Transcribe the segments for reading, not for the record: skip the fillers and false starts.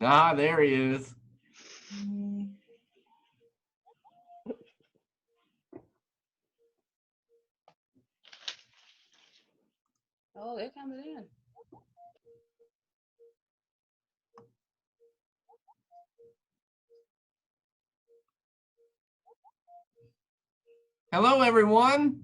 Ah, there he is. Oh, they're coming in. Hello, everyone.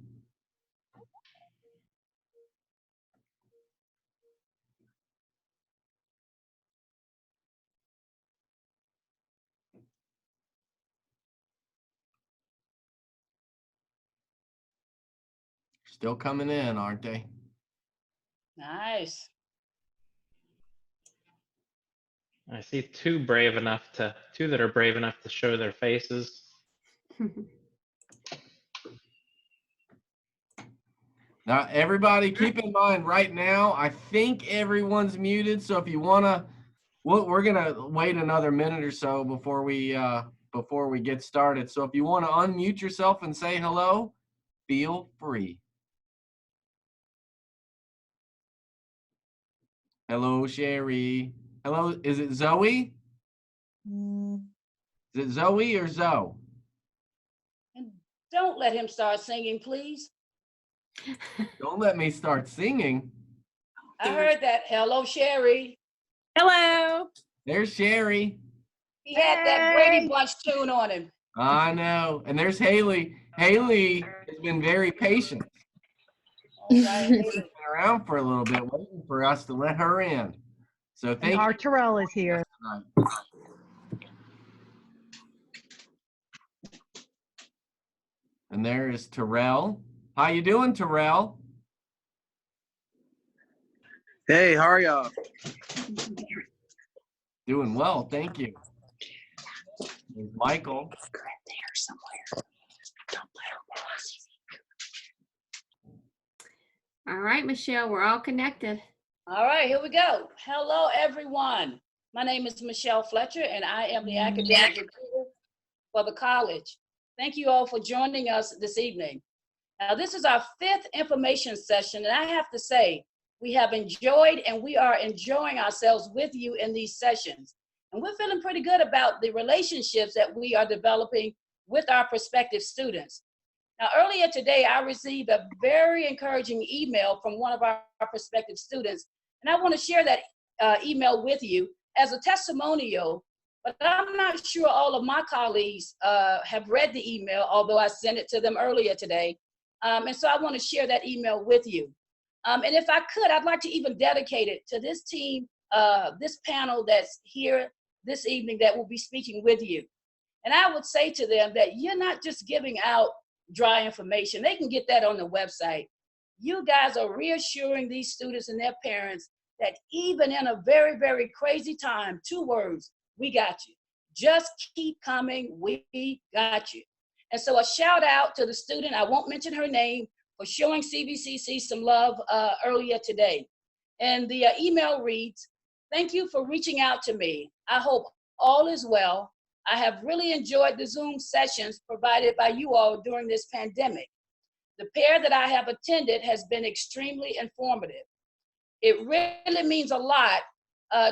Still coming in, aren't they? Nice. I see two that are brave enough to show their faces. Now, everybody, keep in mind right now, I think everyone's muted. So if you wanna, we're gonna wait another minute or so before we get started. So if you want to unmute yourself and say hello, feel free. Hello, Sherry. Hello, is it Zoe? Is it Zoe or Zoe? And don't let him start singing, please. Don't let me start singing. I heard that. Hello, Sherry. Hello. There's Sherry. He had that Brady Bunch tune on him. I know. And there's Haley. Haley has been very patient. All right, She's been around for a little bit, waiting for us to let her in. So thank you. Our Terrell is here. And there is Terrell. How you doing, Terrell? Hey, how are y'all? Doing well, thank you. There's Michael. All right, Michelle, we're all connected. All right, here we go. Hello, everyone. My name is Michelle Fletcher, and I am the academic recruiter for the college. Thank you all for joining us this evening. Now, this is our 5th information session, and I have to say, we have enjoyed and we are enjoying ourselves with you in these sessions. And we're feeling pretty good about the relationships that we are developing with our prospective students. Now, earlier today, I received a very encouraging email from one of our prospective students, and I want to share that email with you as a testimonial, but I'm not sure all of my colleagues have read the email, although I sent it to them earlier today. And so I want to share that email with you. And if I could, I'd like to even dedicate it to this team, this panel that's here this evening that will be speaking with you. And I would say to them that you're not just giving out dry information. They can get that on the website. You guys are reassuring these students and their parents that even in a very, very crazy time, 2 words, we got you. Just keep coming, we got you. And so a shout out to the student, I won't mention her name, for showing CVCC some love earlier today. And the email reads, thank you for reaching out to me. I hope all is well. I have really enjoyed the Zoom sessions provided by you all during this pandemic. The pair that I have attended has been extremely informative. It really means a lot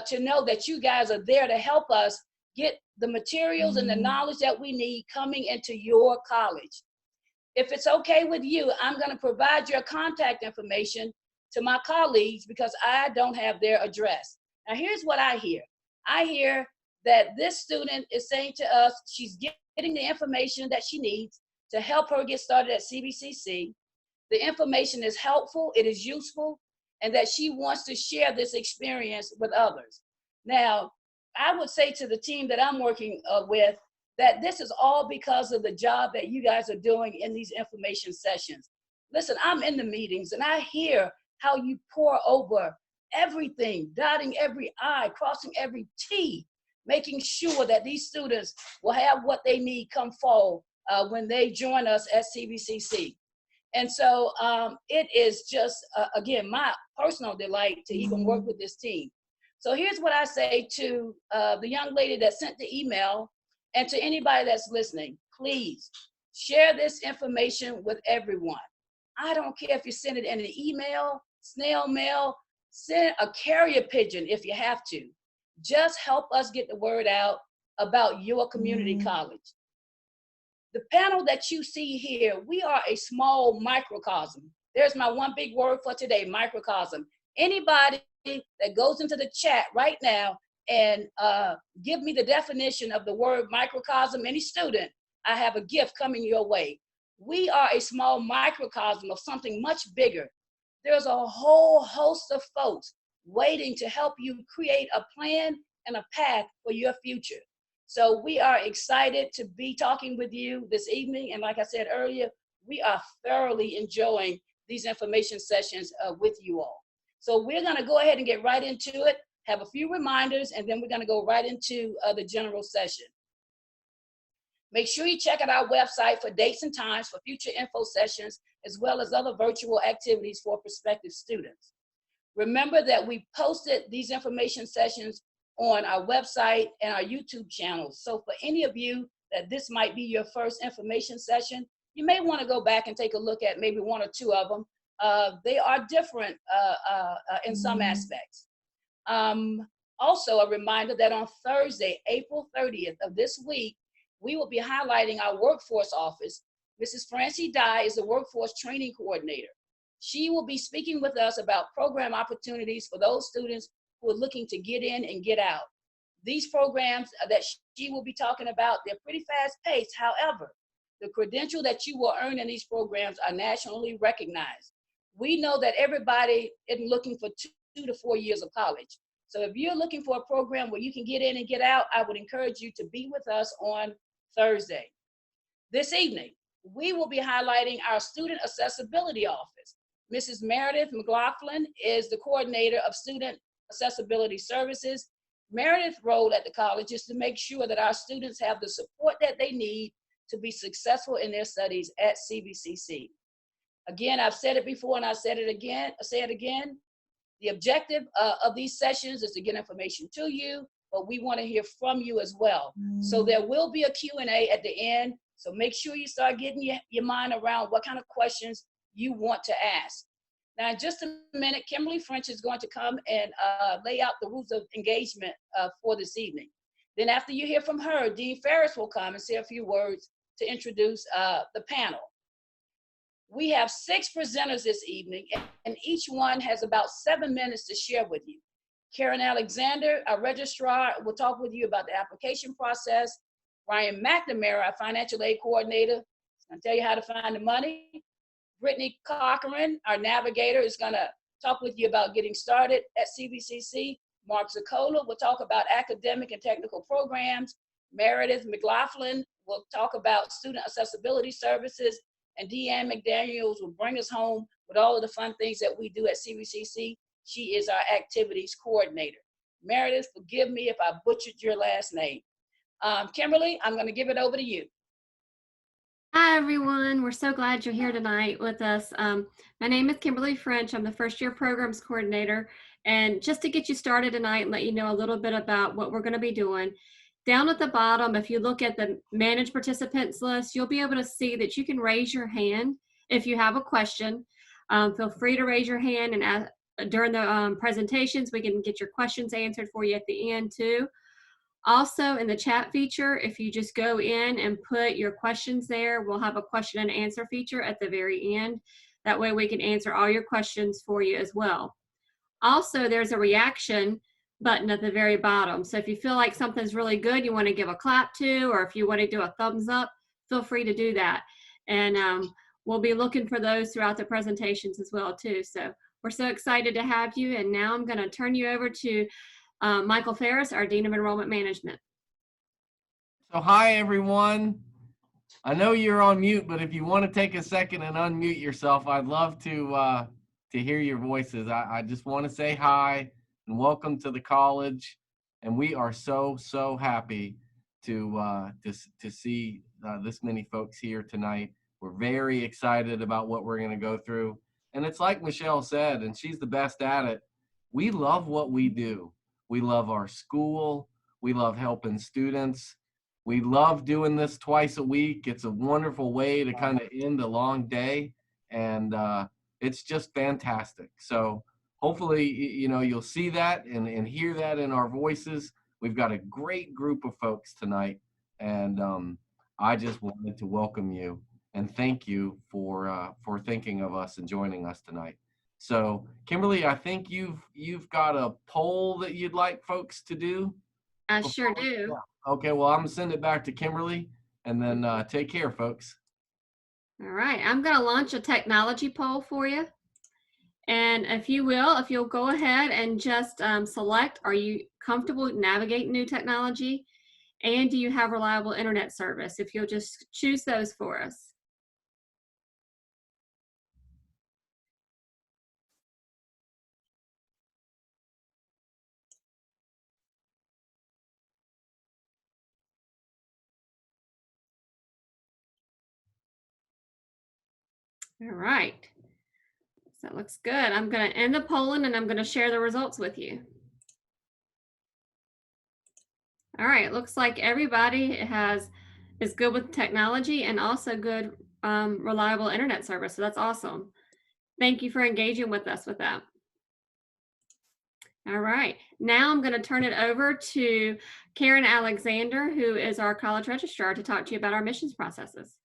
to know that you guys are there to help us get the materials and the knowledge that we need coming into your college. If it's okay with you, I'm going to provide your contact information to my colleagues because I don't have their address. Now, here's what I hear. I hear that this student is saying to us she's getting the information that she needs to help her get started at CVCC. The information is helpful, it is useful, and that she wants to share this experience with others. Now, I would say to the team that I'm working with that this is all because of the job that you guys are doing in these information sessions. Listen, I'm in the meetings and I hear how you pour over everything, dotting every I, crossing every T, making sure that these students will have what they need come fall when they join us at CVCC. And so it is just, again, my personal delight to even work with this team. So here's what I say to the young lady that sent the email and to anybody that's listening, please share this information with everyone. I don't care if you send it in an email, snail mail, send a carrier pigeon if you have to. Just help us get the word out about your community college. The panel that you see here, we are a small microcosm. There's my one big word for today, microcosm. Anybody that goes into the chat right now and give me the definition of the word microcosm, any student, I have a gift coming your way. We are a small microcosm of something much bigger. There's a whole host of folks waiting to help you create a plan and a path for your future. So we are excited to be talking with you this evening. And like I said earlier, we are thoroughly enjoying these information sessions with you all. So we're gonna go ahead and get right into it, have a few reminders, and then we're gonna go right into the general session. Make sure you check out our website for dates and times for future info sessions, as well as other virtual activities for prospective students. Remember that we posted these information sessions on our website and our YouTube channels. So for any of you that this might be your first information session, you may want to go back and take a look at maybe one or two of them. They are different in some aspects. Also, a reminder that on Thursday, April 30th of this week, we will be highlighting our workforce office. Mrs. Francie Dye is the workforce training coordinator. She will be speaking with us about program opportunities for those students who are looking to get in and get out. These programs that she will be talking about, they're pretty fast paced. However, the credential that you will earn in these programs are nationally recognized. We know that everybody isn't looking for 2 to 4 years of college. So if you're looking for a program where you can get in and get out, I would encourage you to be with us on Thursday. This evening, we will be highlighting our Student Accessibility Office. Mrs. Meredith McLaughlin is the coordinator of Student Accessibility Services. Meredith's role at the college is to make sure that our students have the support that they need to be successful in their studies at CVCC. Again, I've said it before and I say it again. The objective of these sessions is to get information to you, but we want to hear from you as well. So there will be a Q&A at the end. So make sure you start getting your mind around what kind of questions you want to ask. Now, in just a minute, Kimberly French is going to come and lay out the rules of engagement for this evening. Then after you hear from her, Dean Ferris will come and say a few words to introduce the panel. We have 6 presenters this evening, and each one has about 7 minutes to share with you. Karen Alexander, our registrar, will talk with you about the application process. Ryan McNamara, our financial aid coordinator, is going to tell you how to find the money. Brittany Cochran, our navigator, is going to talk with you about getting started at CVCC. Mark Zacola will talk about academic and technical programs. Meredith McLaughlin will talk about student accessibility services. And Deanne McDaniels will bring us home with all of the fun things that we do at CVCC. She is our activities coordinator. Meredith, forgive me if I butchered your last name. Kimberly, I'm going to give it over to you. Hi, everyone. We're so glad you're here tonight with us. My name is Kimberly French. I'm the first year programs coordinator. And just to get you started tonight and let you know a little bit about what we're going to be doing, down at the bottom, if you look at the managed participants list, you'll be able to see that you can raise your hand if you have a question. Feel free to raise your hand, and during the presentations, we can get your questions answered for you at the end too. Also, in the chat feature, if you just go in and put your questions there, we'll have a question and answer feature at the very end. That way we can answer all your questions for you as well. Also, there's a reaction button at the very bottom. So if you feel like something's really good, you want to give a clap to, or if you want to do a thumbs up, feel free to do that. And we'll be looking for those throughout the presentations as well too. So we're so excited to have you. And now I'm going to turn you over to Michael Ferris, our Dean of Enrollment Management. So hi, everyone. I know you're on mute, but if you want to take a second and unmute yourself, I'd love to hear your voices. I just want to say hi and welcome to the college. And we are so happy to see this many folks here tonight. We're very excited about what we're going to go through. And it's like Michelle said, and she's the best at it. We love what we do. We love our school. We love helping students. We love doing this twice a week. It's a wonderful way to kind of end a long day. And it's just fantastic. So hopefully, you know, you'll see that and hear that in our voices. We've got a great group of folks tonight, and I just wanted to welcome you and thank you for thinking of us and joining us tonight. So, Kimberly, I think you've got a poll that you'd like folks to do. I sure do. Yeah. Okay, well, I'm gonna send it back to Kimberly, and then take care, folks. All right, I'm going to launch a technology poll for you. And if you'll go ahead and just select, are you comfortable navigating new technology? And do you have reliable internet service? If you'll just choose those for us. All right. So that looks good. I'm going to end the polling and I'm going to share the results with you. All right, it looks like everybody is good with technology and also good reliable internet service. So that's awesome. Thank you for engaging with us with that. All right, now I'm going to turn it over to Karen Alexander, who is our college registrar, to talk to you about our admissions processes.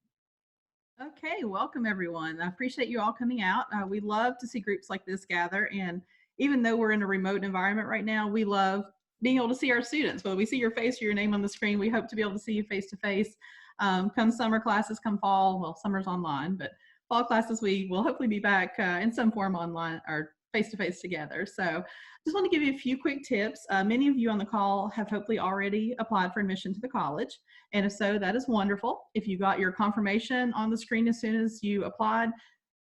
Okay, welcome everyone. I appreciate you all coming out. We love to see groups like this gather, and even though we're in a remote environment right now, we love being able to see our students. Whether we see your face or your name on the screen, we hope to be able to see you face to face. Come summer classes, come fall, well, summer's online, but fall classes, we will hopefully be back in some form online or face to face together. So just want to give you a few quick tips. Many of you on the call have hopefully already applied for admission to the college. And if so, that is wonderful. If you got your confirmation on the screen as soon as you applied,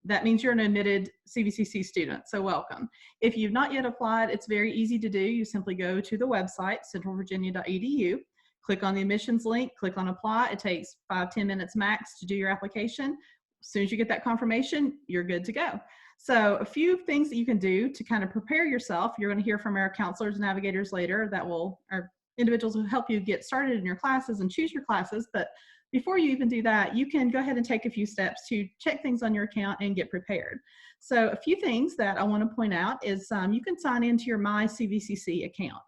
that means you're an admitted CVCC student, so welcome. If you've not yet applied, it's very easy to do. You simply go to the website, centralvirginia.edu, click on the admissions link, click on apply. It takes 5-10 minutes max to do your application. As soon as you get that confirmation, you're good to go. So a few things that you can do to kind of prepare yourself. You're going to hear from our counselors and navigators later that will, our individuals will help you get started in your classes and choose your classes. But before you even do that, you can go ahead and take a few steps to check things on your account and get prepared. So a few things that I want to point out is you can sign into your My CVCC account.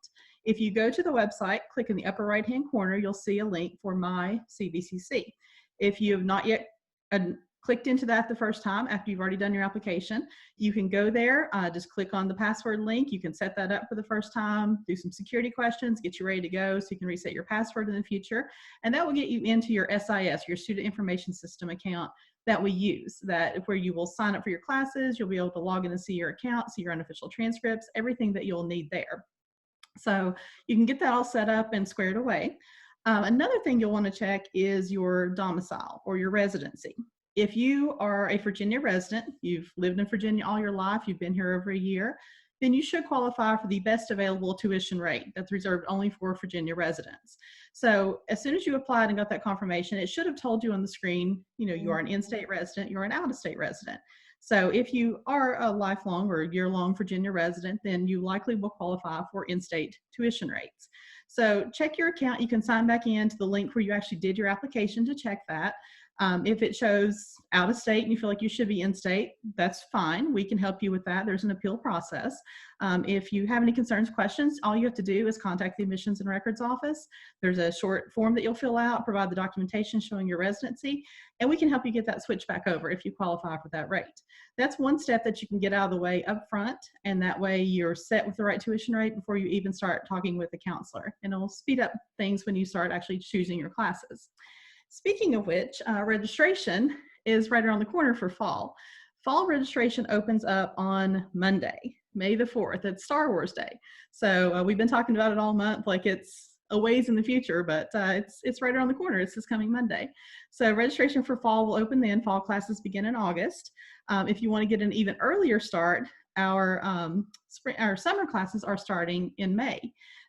If you go to the website, click in the upper right-hand corner, you'll see a link for My CVCC. If you have not yet clicked into that the first time after you've already done your application, you can go there, just click on the password link. You can set that up for the first time, do some security questions, get you ready to go so you can reset your password in the future. And that will get you into your SIS, your Student Information System account that we use, that where you will sign up for your classes, you'll be able to log in and see your account, see your unofficial transcripts, everything that you'll need there. So you can get that all set up and squared away. Another thing you'll want to check is your domicile or your residency. If you are a Virginia resident, you've lived in Virginia all your life, you've been here over a year, then you should qualify for the best available tuition rate that's reserved only for Virginia residents. So as soon as you applied and got that confirmation, it should have told you on the screen, you know, you are an in-state resident, you're an out-of-state resident. So if you are a lifelong or year-long Virginia resident, then you likely will qualify for in-state tuition rates. So check your account. You can sign back in to the link where you actually did your application to check that. If it shows out of state and you feel like you should be in state, that's fine. We can help you with that. There's an appeal process. If you have any concerns, questions, all you have to do is contact the Admissions and Records Office. There's a short form that you'll fill out, provide the documentation showing your residency, and we can help you get that switch back over if you qualify for that rate. That's one step that you can get out of the way up front, and that way you're set with the right tuition rate before you even start talking with the counselor. And it'll speed up things when you start actually choosing your classes. Speaking of which, registration is right around the corner for fall. Fall registration opens up on Monday, May the 4th. It's Star Wars Day. So we've been talking about it all month like it's a ways in the future, but it's right around the corner. It's this coming Monday. So registration for fall will open then. Fall classes begin in August. If you want to get an even earlier start, our summer classes are starting in May.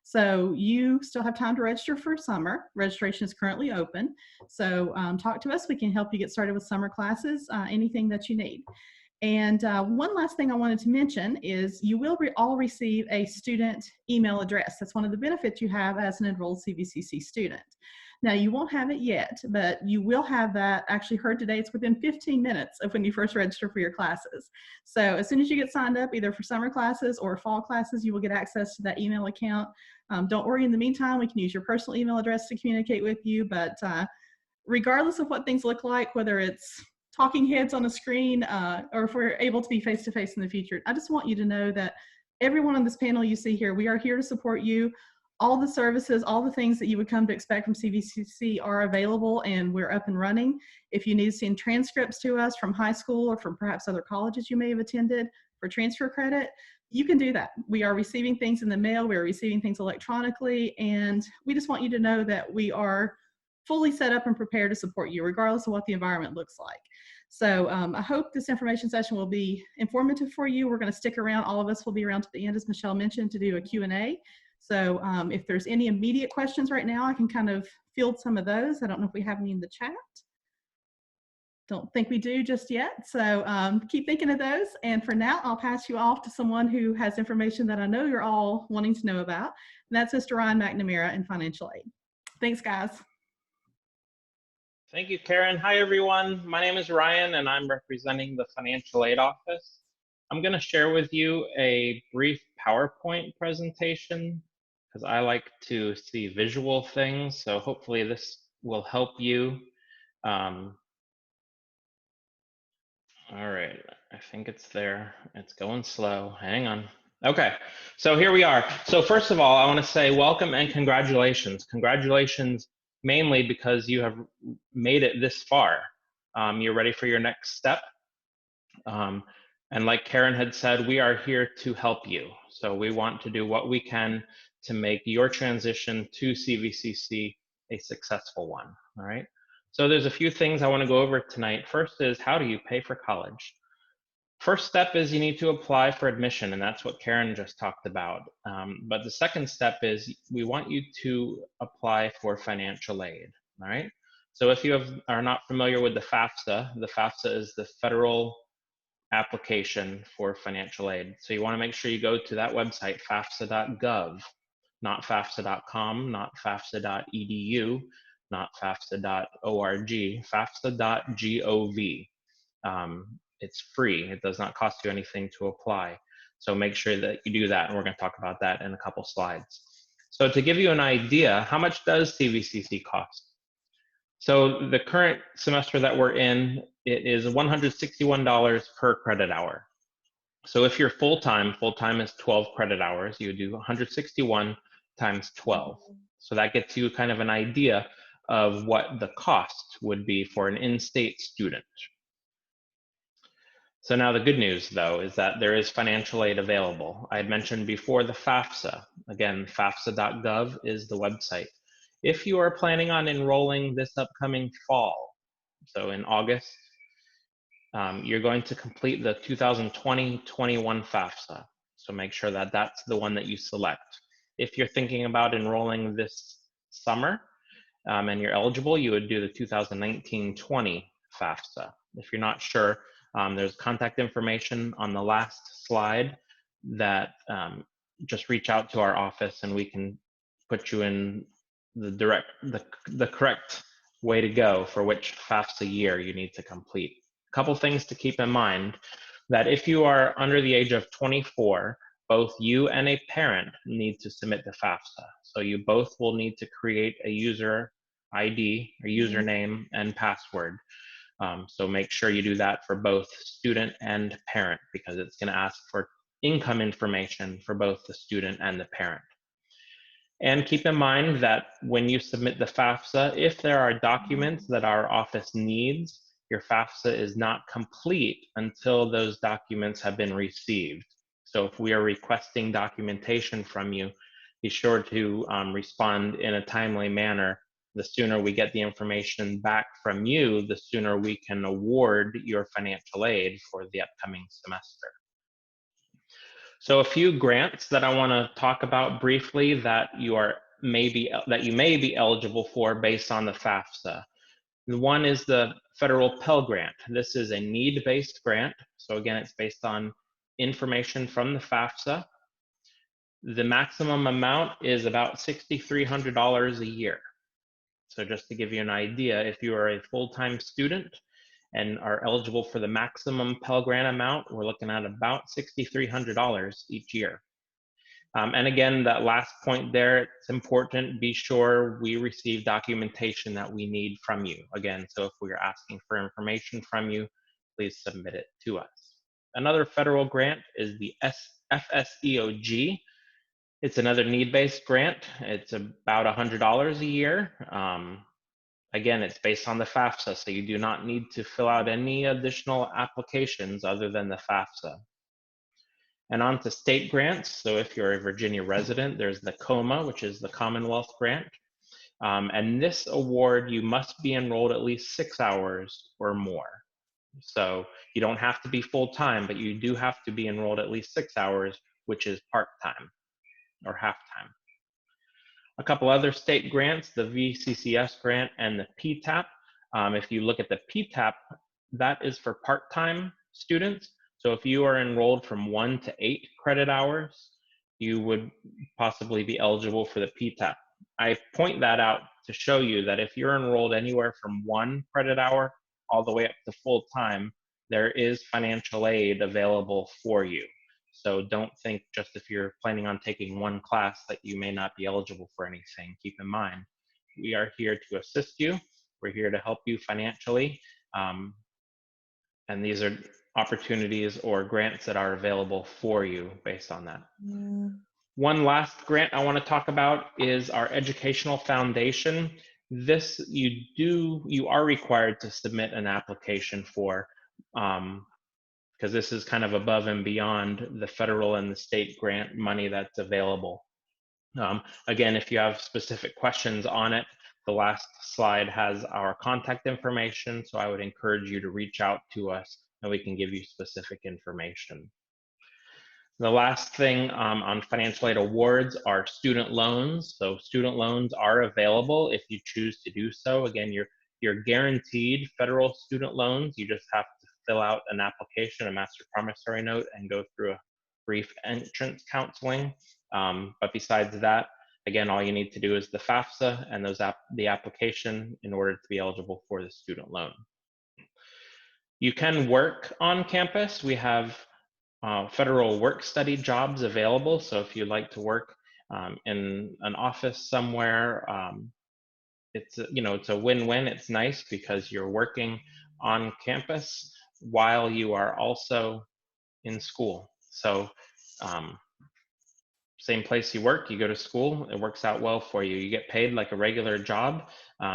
So you still have time to register for summer. Registration is currently open. So talk to us. We can help you get started with summer classes, anything that you need. And one last thing I wanted to mention is you will all receive a student email address. That's one of the benefits you have as an enrolled CVCC student. Now, you won't have it yet, but you will have that actually heard today. It's within 15 minutes of when you first register for your classes. So as soon as you get signed up, either for summer classes or fall classes, you will get access to that email account. Don't worry, in the meantime, we can use your personal email address to communicate with you, but regardless of what things look like, whether it's talking heads on a screen or if we're able to be face-to-face in the future, I just want you to know that everyone on this panel you see here, we are here to support you. All the services, all the things that you would come to expect from CVCC are available, and we're up and running. If you need to send transcripts to us from high school or from perhaps other colleges you may have attended for transfer credit, you can do that. We are receiving things in the mail, we are receiving things electronically, and we just want you to know that we are fully set up and prepared to support you, regardless of what the environment looks like. So I hope this information session will be informative for you. We're going to stick around. All of us will be around to the end, as Michelle mentioned, to do a Q&A. So if there's any immediate questions right now, I can kind of field some of those. I don't know if we have any in the chat. Don't think we do just yet. So keep thinking of those. And for now, I'll pass you off to someone who has information that I know you're all wanting to know about. And that's Mr. Ryan McNamara in financial aid. Thanks, guys. Thank you, Karen. Hi, everyone. My name is Ryan, and I'm representing the Financial Aid Office. I'm going to share with you a brief PowerPoint presentation because I like to see visual things. So hopefully this will help you. All right, I think it's there. It's going slow. Hang on. Okay, so here we are. So first of all, I want to say welcome and congratulations. Congratulations mainly because you have made it this far. You're ready for your next step. And like Karen had said, we are here to help you. So we want to do what we can to make your transition to CVCC a successful one, all right? So there's a few things I want to go over tonight. First is, how do you pay for college? First step is you need to apply for admission, and that's what Karen just talked about. But the second step is we want you to apply for financial aid, all right? So if you are not familiar with the FAFSA is the federal application for financial aid. So you want to make sure you go to that website, fafsa.gov, not fafsa.com, not fafsa.edu, not fafsa.org, fafsa.gov. It's free. It does not cost you anything to apply. So make sure that you do that, and we're going to talk about that in a couple slides. So to give you an idea, how much does CVCC cost? So the current semester that we're in, it is $161 per credit hour. So if you're full-time is 12 credit hours, you do 161 times 12. So that gets you kind of an idea of what the cost would be for an in-state student. So now the good news, though, is that there is financial aid available. I had mentioned before the FAFSA. Again, fafsa.gov is the website. If you are planning on enrolling this upcoming fall, so in August, you're going to complete the 2020-21 FAFSA. So make sure that that's the one that you select. If you're thinking about enrolling this summer and you're eligible, you would do the 2019-20 FAFSA. If you're not sure, there's contact information on the last slide that just reach out to our office and we can put you in the correct way to go for which FAFSA year you need to complete. A couple things to keep in mind, that if you are under the age of 24, both you and a parent need to submit the FAFSA. So you both will need to create a user ID, or username and password. So make sure you do that for both student and parent, because it's going to ask for income information for both the student and the parent. And keep in mind that when you submit the FAFSA, if there are documents that our office needs, your FAFSA is not complete until those documents have been received. So if we are requesting documentation from you, be sure to respond in a timely manner. The sooner we get the information back from you, the sooner we can award your financial aid for the upcoming semester. So a few grants that I want to talk about briefly that you may be eligible for based on the FAFSA. One is the federal Pell Grant. This is a need-based grant. So again, it's based on information from the FAFSA. The maximum amount is about $6,300 a year. So just to give you an idea, if you are a full-time student and are eligible for the maximum Pell Grant amount, we're looking at about $6,300 each year. And again, that last point there, it's important, be sure we receive documentation that we need from you. Again, so if we're asking for information from you, please submit it to us. Another federal grant is the FSEOG. It's another need-based grant. It's about $100 a year. Again, it's based on the FAFSA, so you do not need to fill out any additional applications other than the FAFSA. And on to state grants. So if you're a Virginia resident, there's the COMA, which is the Commonwealth Grant. And this award, you must be enrolled at least 6 hours or more. So you don't have to be full-time, but you do have to be enrolled at least 6 hours, which is part-time or half-time. A couple other state grants, the VCCS grant and the PTAP. If you look at the PTAP, that is for part-time students. So if you are enrolled from 1 to 8 credit hours, you would possibly be eligible for the PTAP. I point that out to show you that if you're enrolled anywhere from 1 credit hour all the way up to full-time, there is financial aid available for you. So don't think just if you're planning on taking 1 class that you may not be eligible for anything. Keep in mind, we are here to assist you. We're here to help you financially. And these are opportunities or grants that are available for you based on that. One last grant I want to talk about is our educational foundation. This you are required to submit an application for, because this is kind of above and beyond the federal and the state grant money that's available. Again, if you have specific questions on it, the last slide has our contact information, so I would encourage you to reach out to us and we can give you specific information. The last thing on financial aid awards are student loans. So student loans are available if you choose to do so. Again, you're guaranteed federal student loans. You just have to fill out an application, a master promissory note, and go through a brief entrance counseling. But besides that, again, all you need to do is the FAFSA and the application in order to be eligible for the student loan. You can work on campus. We have federal work study jobs available. So if you'd like to work in an office somewhere, it's a win-win. It's nice because you're working on campus while you are also in school. So same place you work, you go to school, it works out well for you. You get paid like a regular job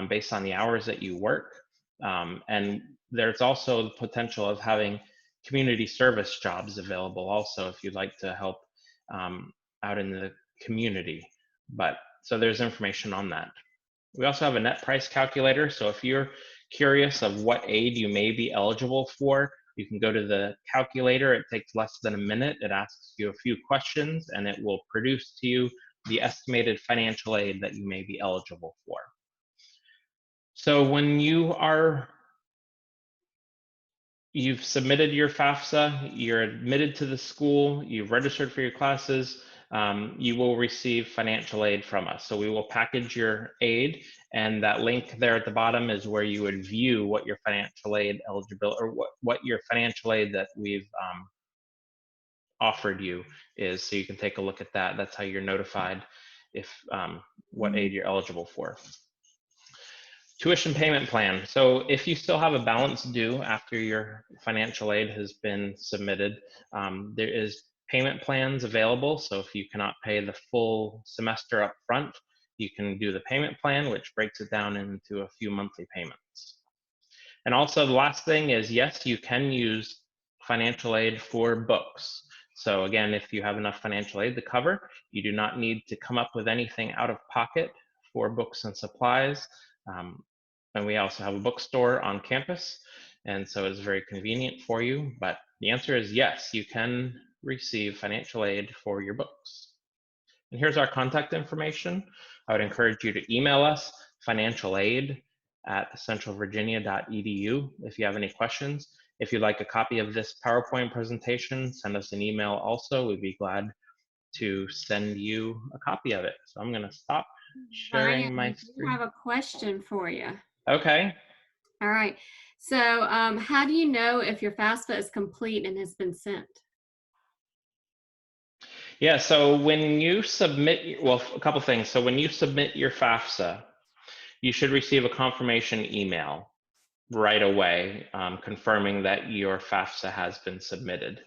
based on the hours that you work. And there's also the potential of having community service jobs available also if you'd like to help out in the community. So there's information on that. We also have a net price calculator. So if you're curious of what aid you may be eligible for, you can go to the calculator. It takes less than a minute. It asks you a few questions and it will produce to you the estimated financial aid that you may be eligible for. So when you've submitted your FAFSA, you're admitted to the school, you've registered for your classes, you will receive financial aid from us. So we will package your aid, and that link there at the bottom is where you would view what your financial aid eligibility, or what your financial aid that we've offered you is. So you can take a look at that. That's how you're notified if what aid you're eligible for. Tuition payment plan. So if you still have a balance due after your financial aid has been submitted, there is payment plans available. So if you cannot pay the full semester up front, you can do the payment plan, which breaks it down into a few monthly payments. And also the last thing is, yes, you can use financial aid for books. So again, if you have enough financial aid to cover, you do not need to come up with anything out of pocket for books and supplies. And we also have a bookstore on campus, and so it's very convenient for you. But the answer is yes, you can receive financial aid for your books. And here's our contact information. I would encourage you to email us, financialaid@centralvirginia.edu, if you have any questions. If you'd like a copy of this PowerPoint presentation, send us an email also. We'd be glad to send you a copy of it. So I'm going to stop sharing Ryan, my I do screen. have a question for you. Okay. All right. So how do you know if your FAFSA is complete and has been sent? Yeah, so when you submit, well, a couple things. So when you submit your FAFSA, you should receive a confirmation email right away confirming that your FAFSA has been submitted.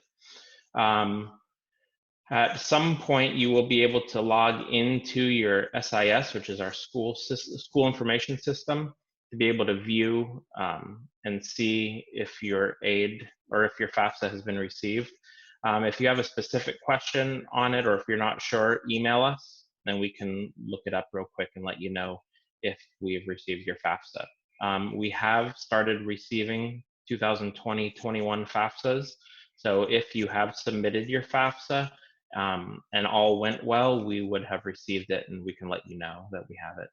At some point, you will be able to log into your SIS, which is our school information system, to be able to view and see if your aid or if your FAFSA has been received. If you have a specific question on it, or if you're not sure, email us, then we can look it up real quick and let you know if we've received your FAFSA. We have started receiving 2020-21 FAFSAs. So if you have submitted your FAFSA and all went well, we would have received it, and we can let you know that we have it.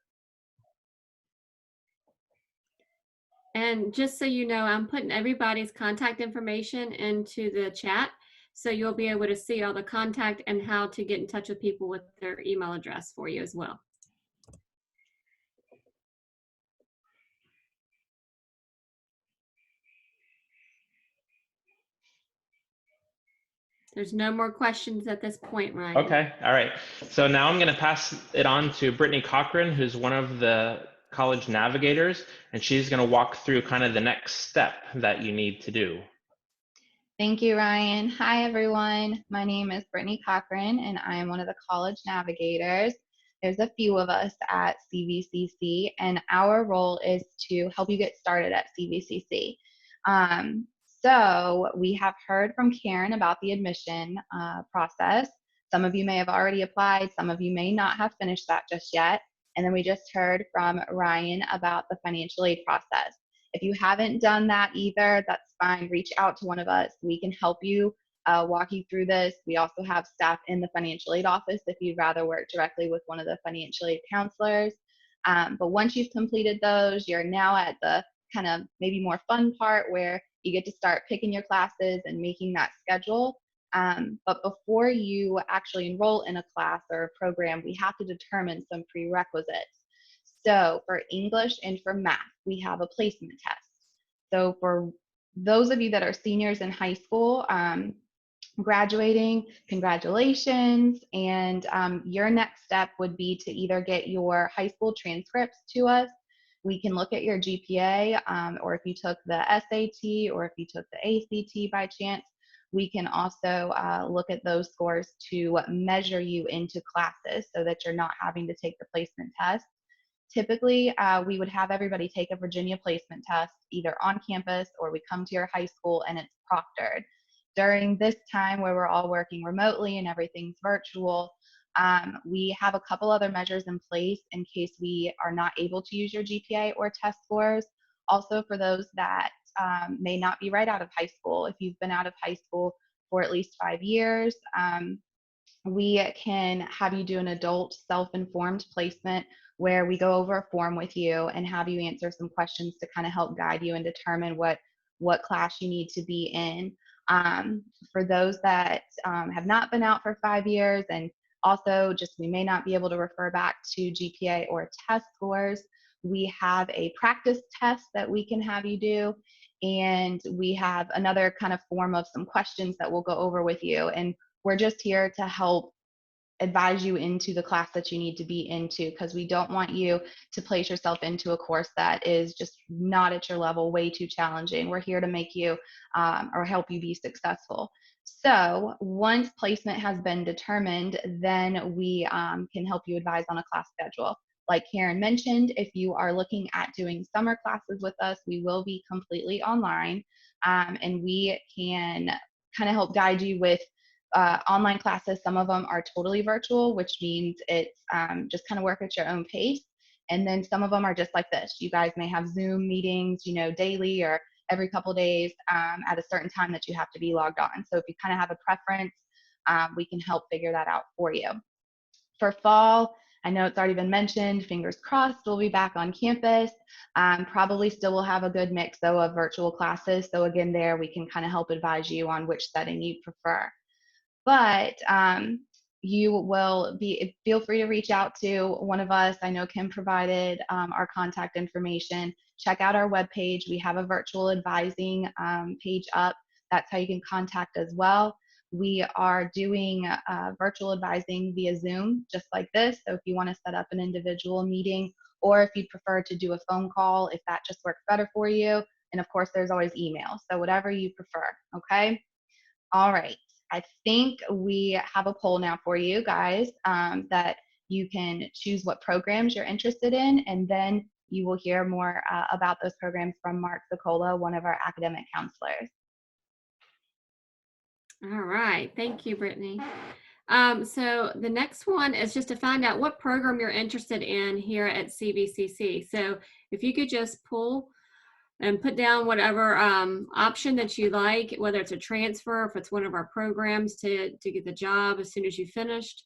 And just so you know, I'm putting everybody's contact information into the chat. So you'll be able to see all the contact and how to get in touch with people with their email address for you as well. There's no more questions at this point, Ryan. Okay, all right. So now I'm going to pass it on to Brittany Cochran, who's one of the college navigators, and she's going to walk through kind of the next step that you need to do. Thank you, Ryan. Hi, everyone. My name is Brittany Cochran, and I am one of the college navigators. There's a few of us at CVCC, and our role is to help you get started at CVCC. So we have heard from Karen about the admission process. Some of you may have already applied. Some of you may not have finished that just yet. And then we just heard from Ryan about the financial aid process. If you haven't done that either, that's fine. Reach out to one of us. We can help you walk you through this. We also have staff in the financial aid office if you'd rather work directly with one of the financial aid counselors. But once you've completed those, you're now at the kind of maybe more fun part where you get to start picking your classes and making that schedule. But before you actually enroll in a class or a program, we have to determine some prerequisites. So for English and for math, we have a placement test. So for those of you that are seniors in high school, graduating, congratulations. And your next step would be to either get your high school transcripts to us. We can look at your GPA, or if you took the SAT or if you took the ACT by chance, we can also look at those scores to measure you into classes so that you're not having to take the placement test. Typically, we would have everybody take a Virginia placement test either on campus or we come to your high school and it's proctored. During this time where we're all working remotely and everything's virtual, we have a couple other measures in place in case we are not able to use your GPA or test scores. Also for those that may not be right out of high school, if you've been out of high school for at least 5 years, we can have you do an adult self-informed placement where we go over a form with you and have you answer some questions to kind of help guide you and determine what class you need to be in. For those that have not been out for 5 years and also just we may not be able to refer back to GPA or test scores, we have a practice test that we can have you do. And we have another kind of form of some questions that we'll go over with you. And we're just here to help advise you into the class that you need to be into, because we don't want you to place yourself into a course that is just not at your level, way too challenging. We're here to make you or help you be successful. So once placement has been determined, then we can help you advise on a class schedule. Like Karen mentioned, if you are looking at doing summer classes with us, we will be completely online, and we can kind of help guide you with online classes. Some of them are totally virtual, which means it's just kind of work at your own pace. And then some of them are just like this. You guys may have Zoom meetings, daily or every couple of days at a certain time that you have to be logged on. So if you kind of have a preference, we can help figure that out for you. For fall, I know it's already been mentioned, fingers crossed, we'll be back on campus. Probably still will have a good mix though of virtual classes. So again, there we can kind of help advise you on which setting you prefer. But you will feel free to reach out to one of us. I know Kim provided our contact information. Check out our webpage. We have a virtual advising page up. That's how you can contact as well. We are doing virtual advising via Zoom, just like this. So if you want to set up an individual meeting, or if you prefer to do a phone call, if that just works better for you. And of course, there's always email. So whatever you prefer, okay? All right. I think we have a poll now for you guys that you can choose what programs you're interested in, and then you will hear more about those programs from Mark Zicola, one of our academic counselors. All right, thank you, Brittany. So the next one is just to find out what program you're interested in here at CVCC. So if you could just pull and put down whatever option that you like, whether it's a transfer, if it's one of our programs to get the job as soon as you finished.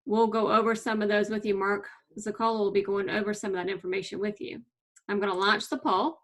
We'll go over some of those with you. Mark Zicola will be going over some of that information with you. I'm going to launch the poll.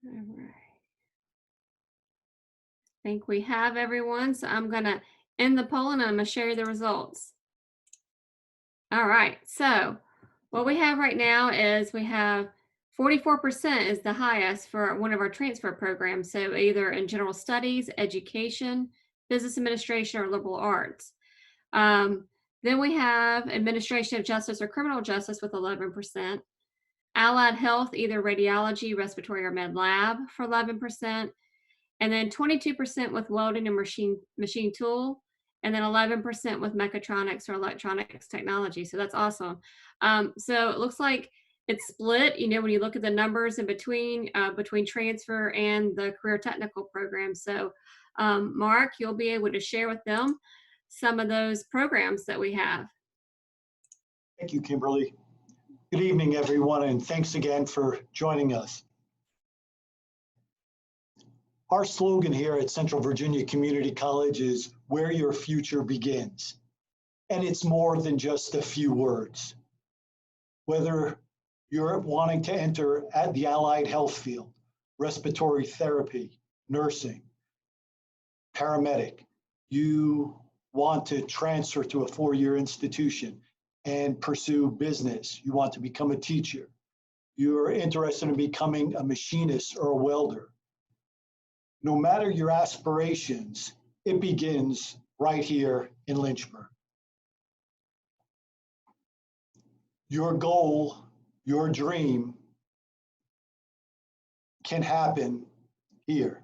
All right. I think we have everyone, so I'm going to end the poll and I'm going to share you the results. All right, so what we have right now is we have 44% is the highest for one of our transfer programs, so either in general studies, education, business administration, or liberal arts. Then we have administration of justice or criminal justice with 11%. Allied health, either radiology, respiratory, or med lab for 11%. And then 22% with welding and machine tool. And then 11% with mechatronics or electronics technology. So that's awesome. So it looks like it's split, you know, when you look at the numbers in between transfer and the career technical program. So Mark, you'll be able to share with them some of those programs that we have. Thank you, Kimberly. Good evening, everyone, and thanks again for joining us. Our slogan here at Central Virginia Community College is where your future begins. And it's more than just a few words. Whether you're wanting to enter at the allied health field, respiratory therapy, nursing, paramedic, you want to transfer to a four-year institution and pursue business, you want to become a teacher, you're interested in becoming a machinist or a welder. No matter your aspirations, it begins right here in Lynchburg. Your goal, your dream can happen here.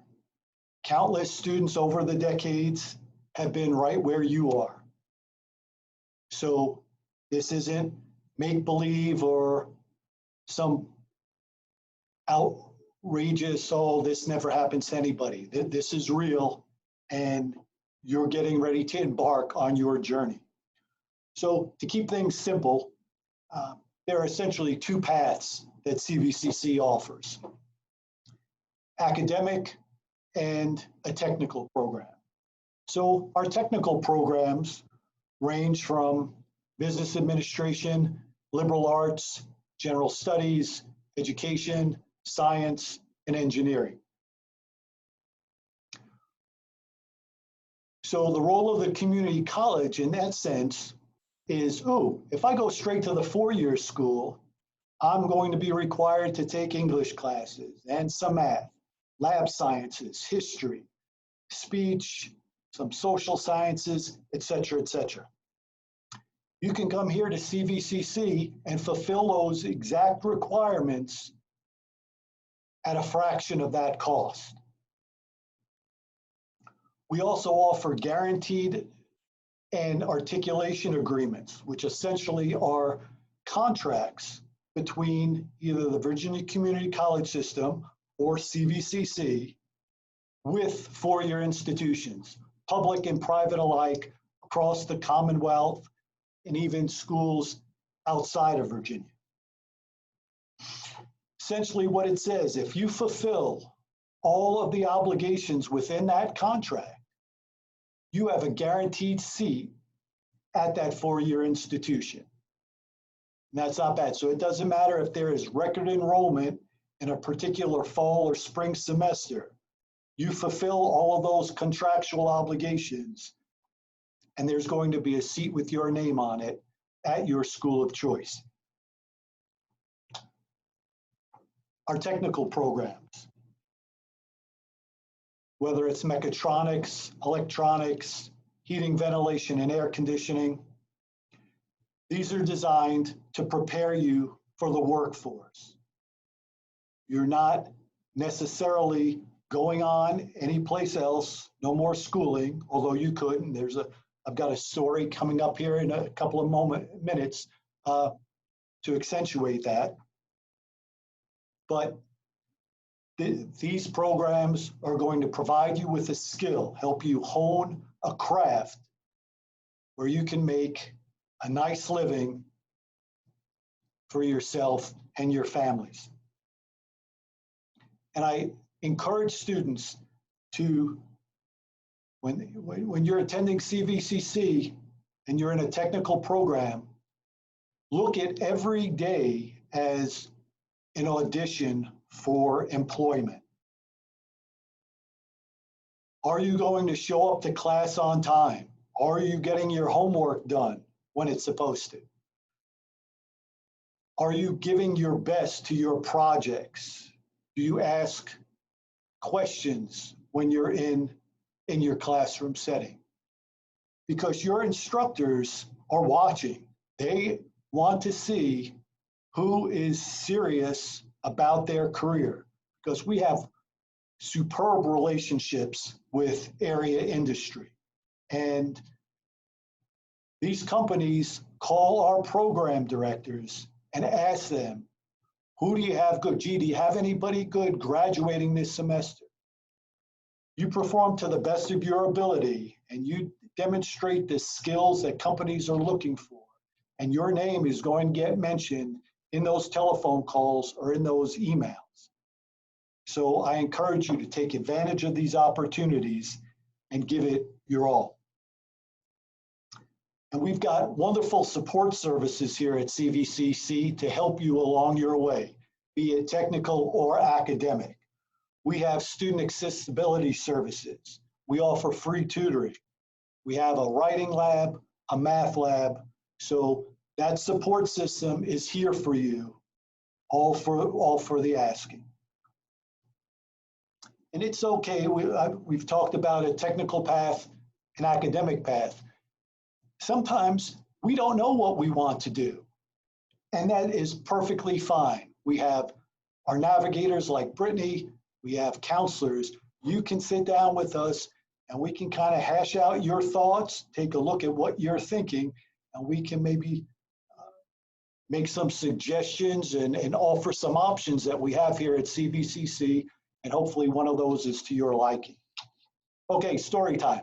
Countless students over the decades have been right where you are. So this isn't make-believe or some outrageous, oh, this never happens to anybody. This is real, and you're getting ready to embark on your journey. So to keep things simple, there are essentially two paths that CVCC offers: academic and a technical program. So our technical programs range from business administration, liberal arts, general studies, education, science, and engineering. So the role of the community college in that sense is, oh, if I go straight to the four-year school, I'm going to be required to take English classes and some math, lab sciences, history, speech, some social sciences, et cetera, et cetera. You can come here to CVCC and fulfill those exact requirements at a fraction of that cost. We also offer guaranteed and articulation agreements, which essentially are contracts between either the Virginia Community College System or CVCC with four-year institutions, public and private alike, across the Commonwealth, and even schools outside of Virginia. Essentially what it says, if you fulfill all of the obligations within that contract, you have a guaranteed seat at that four-year institution. And that's not bad. So it doesn't matter if there is record enrollment in a particular fall or spring semester. You fulfill all of those contractual obligations, and there's going to be a seat with your name on it at your school of choice. Our technical programs, whether it's mechatronics, electronics, heating, ventilation, and air conditioning, these are designed to prepare you for the workforce. You're not necessarily going on anyplace else, no more schooling, although you could, and I've got a story coming up here in a couple of minutes to accentuate that. But these programs are going to provide you with a skill, help you hone a craft where you can make a nice living for yourself and your families. And I encourage students to, when you're attending CVCC and you're in a technical program, look at every day as an audition for employment. Are you going to show up to class on time? Are you getting your homework done when it's supposed to? Are you giving your best to your projects? Do you ask questions when you're in your classroom setting? Because your instructors are watching. They want to see who is serious about their career, because we have superb relationships with area industry. And these companies call our program directors and ask them, who do you have good? Gee, do you have anybody good graduating this semester? You perform to the best of your ability and you demonstrate the skills that companies are looking for, and your name is going to get mentioned in those telephone calls or in those emails. So I encourage you to take advantage of these opportunities and give it your all. And we've got wonderful support services here at CVCC to help you along your way, be it technical or academic. We have student accessibility services. We offer free tutoring. We have a writing lab, a math lab. So that support system is here for you, all for the asking. And it's okay, we've talked about a technical path, an academic path. Sometimes we don't know what we want to do, and that is perfectly fine. We have our navigators like Brittany, we have counselors. You can sit down with us and we can kind of hash out your thoughts, take a look at what you're thinking, and we can maybe make some suggestions and offer some options that we have here at CVCC, and hopefully one of those is to your liking. Okay, story time.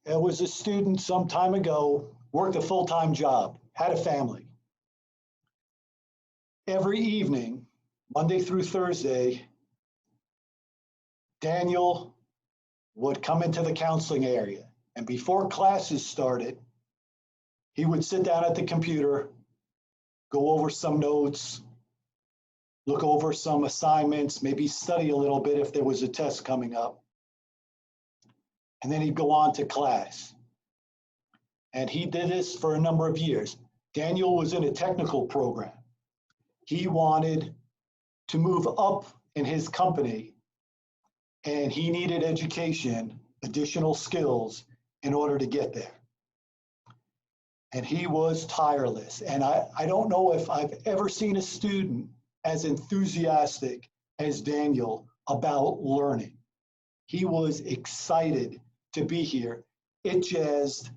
There was a student some time ago, worked a full-time job, had a family. Every evening, Monday through Thursday, Daniel would come into the counseling area, and before classes started, he would sit down at the computer, go over some notes, look over some assignments, maybe study a little bit if there was a test coming up. And then he'd go on to class. And he did this for a number of years. Daniel was in a technical program. He wanted to move up in his company, and he needed education, additional skills in order to get there. And he was tireless. And I don't know if I've ever seen a student as enthusiastic as Daniel about learning. He was excited to be here. It jazzed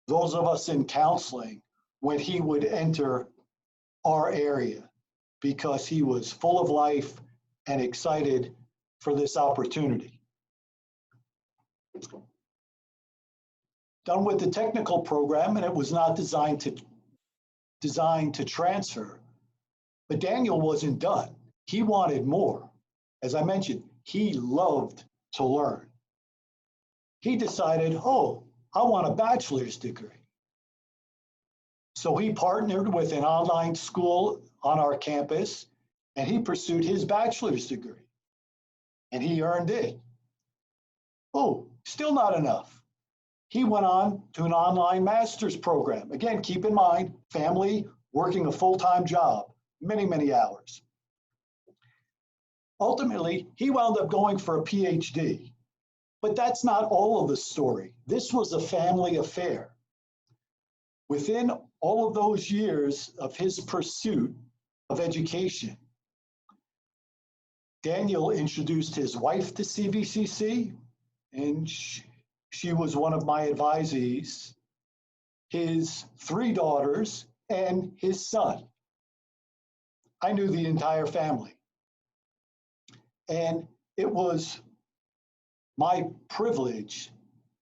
those of us in counseling, when he would enter our area, because he was full of life and excited for this opportunity. Done with the technical program, and it was not designed to transfer. But Daniel wasn't done. He wanted more. As I mentioned, he loved to learn. He decided, oh, I want a bachelor's degree. So he partnered with an online school on our campus, and he pursued his bachelor's degree. And he earned it. Oh, still not enough. He went on to an online master's program. Again, keep in mind, family, working a full-time job, many, many hours. Ultimately, he wound up going for a PhD. But that's not all of the story. This was a family affair. Within all of those years of his pursuit of education, Daniel introduced his wife to CVCC, and she was one of my advisees, his 3 daughters, and his son. I knew the entire family. And it was my privilege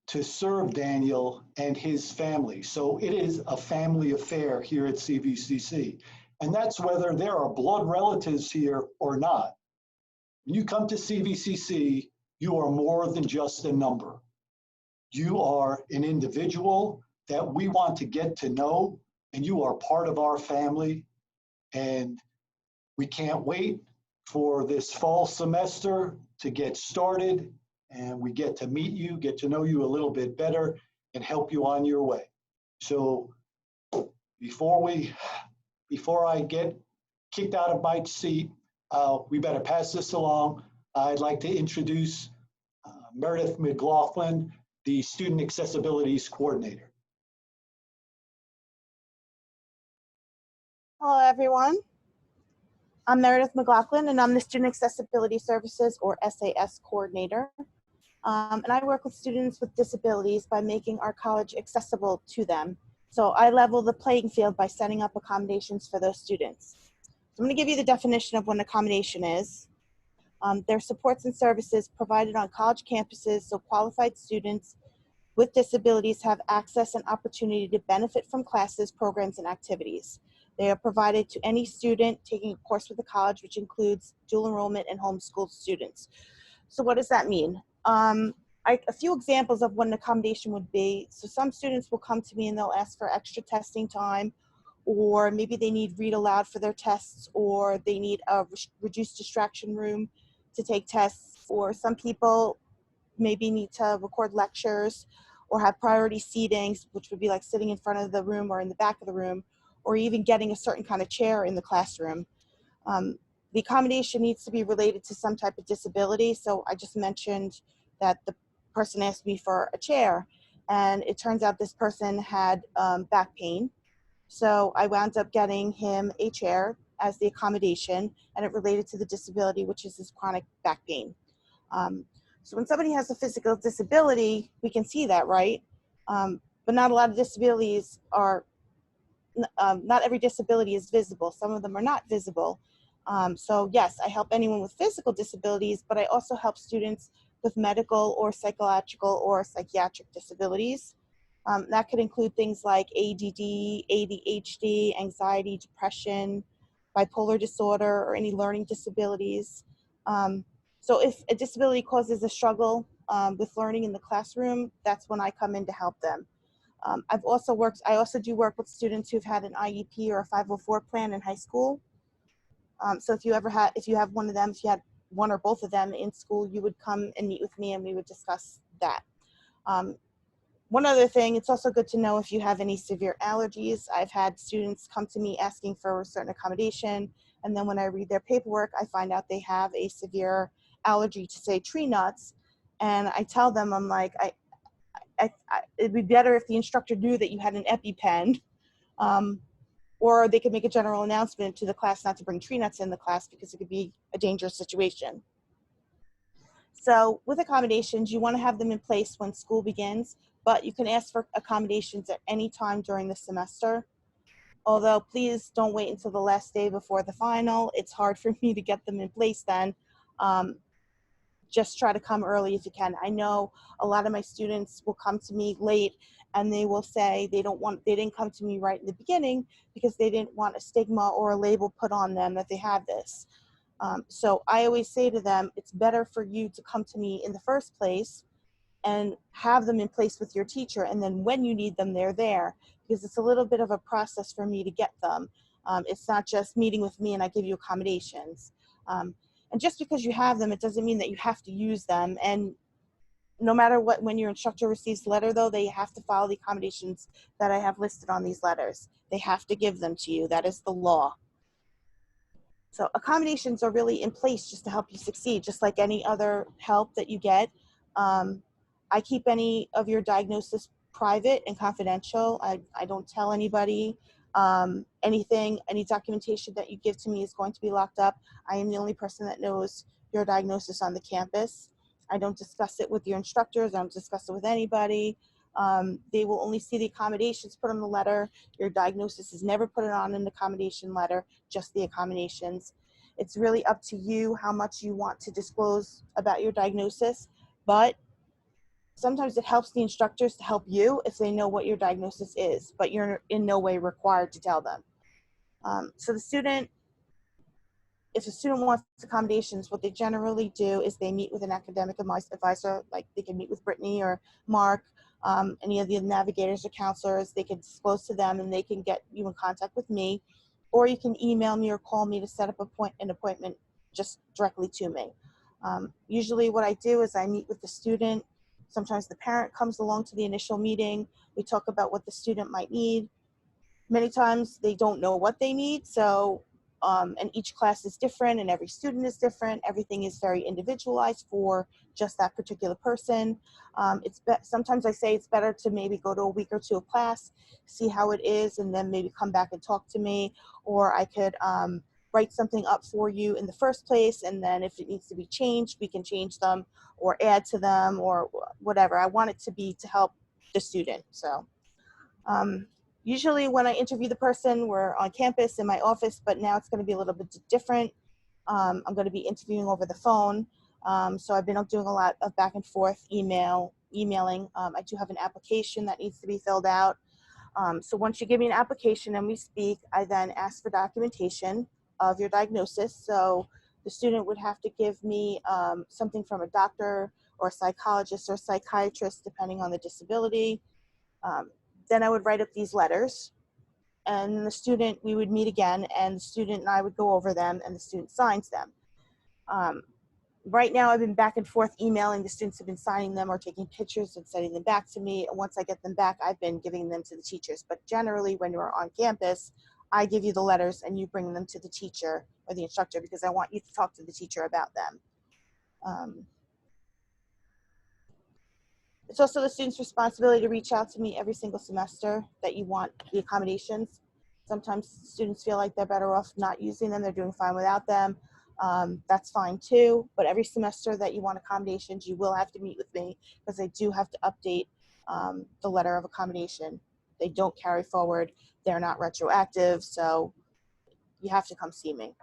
to serve Daniel and his family. So it is a family affair here at CVCC. And that's whether there are blood relatives here or not. When you come to CVCC, you are more than just a number. You are an individual that we want to get to know, and you are part of our family. And we can't wait for this fall semester to get started, and we get to meet you, get to know you a little bit better, and help you on your way. So before I get kicked out of my seat, we better pass this along. I'd like to introduce Meredith McLaughlin, the Student Accessibilities Coordinator. Hello, everyone. I'm Meredith McLaughlin, and I'm the Student Accessibility Services, or SAS Coordinator. And I work with students with disabilities by making our college accessible to them. So I level the playing field by setting up accommodations for those students. So I'm going to give you the definition of what an accommodation is. They're supports and services provided on college campuses so qualified students with disabilities have access and opportunity to benefit from classes, programs, and activities. They are provided to any student taking a course with the college, which includes dual enrollment and homeschooled students. So what does that mean? A few examples of what an accommodation would be. So some students will come to me and they'll ask for extra testing time, or maybe they need read aloud for their tests, or they need a reduced distraction room to take tests, or some people maybe need to record lectures or have priority seatings, which would be like sitting in front of the room or in the back of the room, or even getting a certain kind of chair in the classroom. The accommodation needs to be related to some type of disability. So I just mentioned that the person asked me for a chair, and it turns out this person had back pain. So I wound up getting him a chair as the accommodation, and it related to the disability, which is his chronic back pain. So when somebody has a physical disability, we can see that, right? But not a lot of disabilities are, not every disability is visible. Some of them are not visible. So yes, I help anyone with physical disabilities, but I also help students with medical or psychological or psychiatric disabilities. That could include things like ADD, ADHD, anxiety, depression, bipolar disorder, or any learning disabilities. So if a disability causes a struggle with learning in the classroom, that's when I come in to help them. I also do work with students who've had an IEP or a 504 plan in high school. So if you have one of them, if you had one or both of them in school, you would come and meet with me and we would discuss that. One other thing, it's also good to know if you have any severe allergies. I've had students come to me asking for a certain accommodation, and then when I read their paperwork, I find out they have a severe allergy to, say, tree nuts, and I tell them, I'm like, it'd be better if the instructor knew that you had an EpiPen, or they could make a general announcement to the class not to bring tree nuts in the class because it could be a dangerous situation. So with accommodations, you want to have them in place when school begins. but you can ask for accommodations at any time during the semester. Although please don't wait until the last day before the final. It's hard for me to get them in place then. Just try to come early if you can. I know a lot of my students will come to me late and they will say they didn't come to me right in the beginning because they didn't want a stigma or a label put on them that they have this. So I always say to them, it's better for you to come to me in the first place and have them in place with your teacher, and then when you need them, they're there, because it's a little bit of a process for me to get them. It's not just meeting with me and I give you accommodations. And just because you have them, it doesn't mean that you have to use them. And no matter what, when your instructor receives the letter though, they have to follow the accommodations that I have listed on these letters. They have to give them to you. That is the law. So accommodations are really in place just to help you succeed, just like any other help that you get. I keep any of your diagnosis private and confidential. I don't tell anybody anything. Any documentation that you give to me is going to be locked up. I am the only person that knows your diagnosis on the campus. I don't discuss it with your instructors. I don't discuss it with anybody. They will only see the accommodations put on the letter. Your diagnosis is never put on an accommodation letter, just the accommodations. It's really up to you how much you want to disclose about your diagnosis, but sometimes it helps the instructors to help you if they know what your diagnosis is, but you're in no way required to tell them. So if a student wants accommodations, what they generally do is they meet with an academic advisor, like they can meet with Brittany or Mark, any of the navigators or counselors. They can disclose to them and they can get you in contact with me, or you can email me or call me to set up an appointment just directly to me. Usually what I do is I meet with the student. Sometimes the parent comes along to the initial meeting. We talk about what the student might need. Many times they don't know what they need, so and each class is different and every student is different. Everything is very individualized for just that particular person. Sometimes I say it's better to maybe go to a week or two of class, see how it is, and then maybe come back and talk to me. Or I could write something up for you in the first place, and then if it needs to be changed, we can change them or add to them or whatever. I want it to be to help the student. So usually when I interview the person, we're on campus in my office, but now it's going to be a little bit different. I'm going to be interviewing over the phone. So I've been doing a lot of back and forth emailing. I do have an application that needs to be filled out. So once you give me an application and we speak, I then ask for documentation of your diagnosis. So the student would have to give me something from a doctor or a psychologist or psychiatrist, depending on the disability. Then I would write up these letters, and the student, we would meet again, and the student and I would go over them, and the student signs them. Right now, I've been back and forth emailing. The students have been signing them or taking pictures and sending them back to me. And once I get them back, I've been giving them to the teachers. But generally, when you're on campus, I give you the letters and you bring them to the teacher or the instructor, because I want you to talk to the teacher about them. It's also the student's responsibility to reach out to me every single semester that you want the accommodations. Sometimes students feel like they're better off not using them. They're doing fine without them. That's fine too. But every semester that you want accommodations, you will have to meet with me, because I do have to update the letter of accommodation. They don't carry forward. They're not retroactive. So you have to come see me.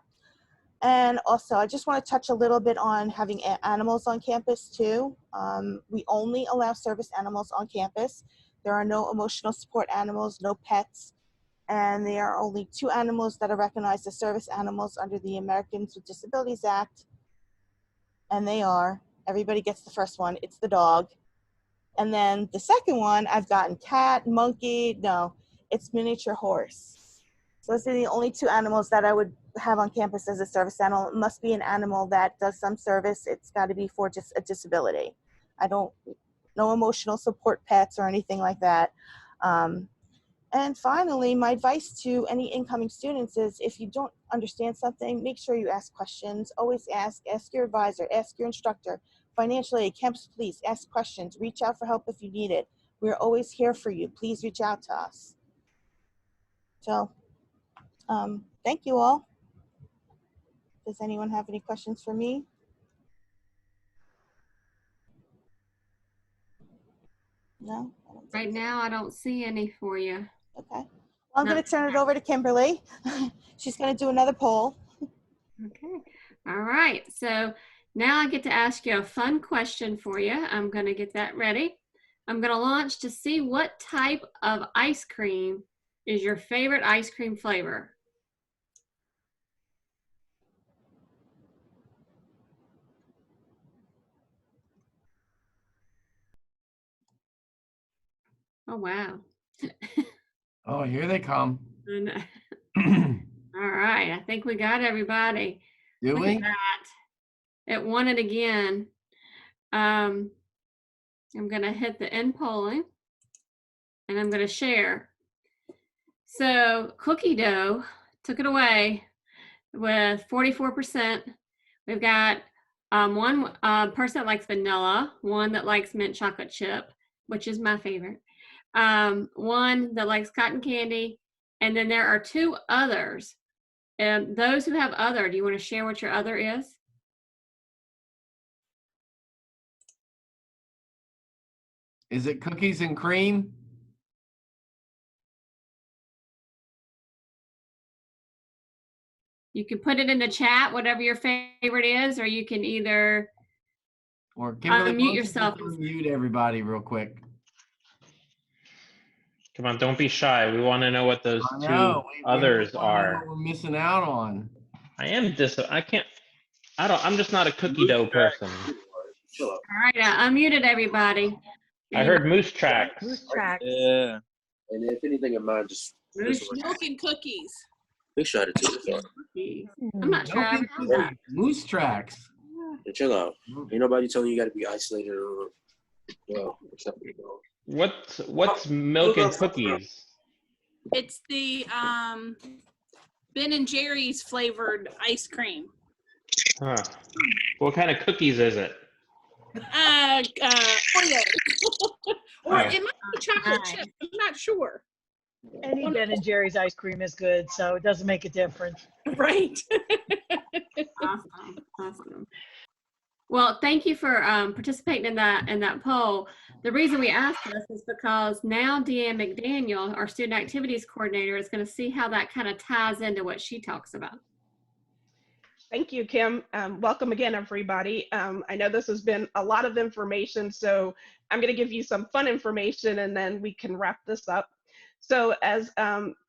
And also, I just want to touch a little bit on having animals on campus too. We only allow service animals on campus. There are no emotional support animals, no pets, and there are only 2 animals that are recognized as service animals under the Americans with Disabilities Act. And they are, everybody gets the first one, it's the dog. And then the second one, I've gotten cat, monkey, no, it's miniature horse. So those are the only 2 animals that I would have on campus as a service animal. It must be an animal that does some service. It's got to be for just a disability. No emotional support pets or anything like that. And finally, my advice to any incoming students is, if you don't understand something, make sure you ask questions. Always ask your advisor, ask your instructor, financial aid, campus police, ask questions, reach out for help if you need it. We're always here for you. Please reach out to us. So thank you all. Does anyone have any questions for me? No? Right now, I don't see any for you. Okay. Well, I'm No. going to turn it over to Kimberly. She's going to do another poll. Okay. All right. So now I get to ask you a fun question for you. I'm going to get that ready. I'm going to launch to see what type of ice cream is your favorite ice cream flavor. Oh, wow. Oh, here they come. All right. I think we got everybody. Do Look we? at that. It won it again. I'm going to hit the end polling and I'm going to share. So cookie dough took it away with 44%. We've got one person that likes vanilla, one that likes mint chocolate chip, which is my favorite, one that likes cotton candy, and then there are two others. And those who have other, do you want to share what your other is? Is it cookies and cream? You can put it in the chat, whatever your favorite is, or you can either Or Kimberly, unmute yourself. Unmute everybody real quick. Come on, don't be shy. We want to know what those two others are. What we're missing out on. I'm just not a cookie dough person. All right, I unmuted everybody. I heard moose tracks. Moose tracks. Yeah. And if anything of mine, just Milk and cookies. make sure I had it too. I'm not sure I ever had that. Moose tracks. And chill out. Ain't nobody telling you got to be isolated or What's milk and cookies? It's the Ben and Jerry's flavored ice cream. Huh. What kind of cookies is it? Oreo. Or it might be chocolate chip. I'm not sure. Any Ben and Jerry's ice cream is good, so it doesn't make a difference. Right. Awesome. Well, thank you for participating in that poll. The reason we asked this is because now Deanne McDaniel, our student activities coordinator, is going to see how that kind of ties into what she talks about. Thank you, Kim. Welcome again, everybody. I know this has been a lot of information, so I'm going to give you some fun information and then we can wrap this up. So as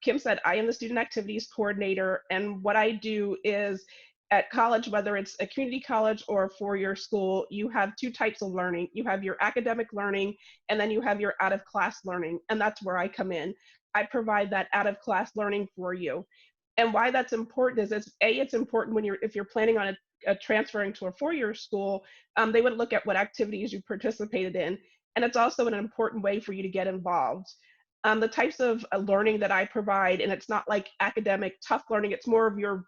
Kim said, I am the student activities coordinator, and what I do is at college, whether it's a community college or a four-year school, you have two types of learning. You have your academic learning, and then you have your out-of-class learning, and that's where I come in. I provide that out-of-class learning for you. And why that's important is it's important when if you're planning on transferring to a four-year school, they would look at what activities you participated in, and it's also an important way for you to get involved. The types of learning that I provide, and it's not like academic tough learning, it's more of your